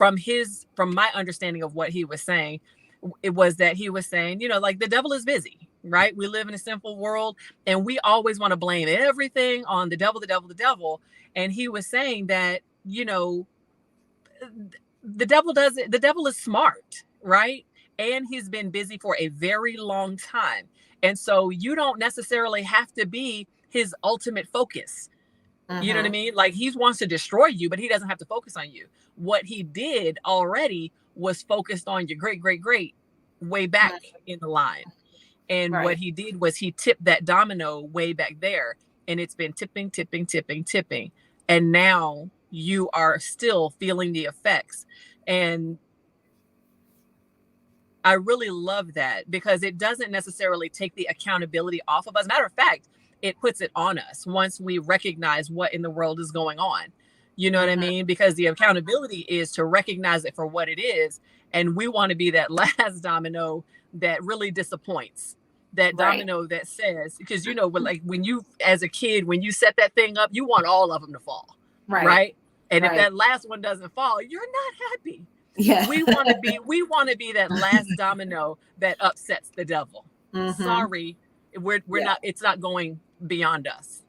from my understanding of what he was saying, it was that he was saying, like the devil is busy, right? We live in a sinful world and we always want to blame everything on the devil, the devil, the devil. And he was saying that, the devil does it. The devil is smart, right? And he's been busy for a very long time. And so you don't necessarily have to be his ultimate focus. You know what I mean? Like he wants to destroy you, but he doesn't have to focus on you. What he did already was focused on your great, great, great way back in the line. And what he did was he tipped that domino way back there. And it's been tipping, tipping, tipping, tipping. And now you are still feeling the effects. And I really love that because it doesn't necessarily take the accountability off of us. Matter of fact, it puts it on us once we recognize what in the world is going on. You know what I mean? Because the accountability is to recognize it for what it is. And we want to be that last domino that really disappoints. That domino that says, because like when you, as a kid, when you set that thing up, you want all of them to fall. Right. And if that last one doesn't fall, you're not happy. Yeah. We want to be that last domino that upsets the devil. Sorry. We're not, it's not going beyond us.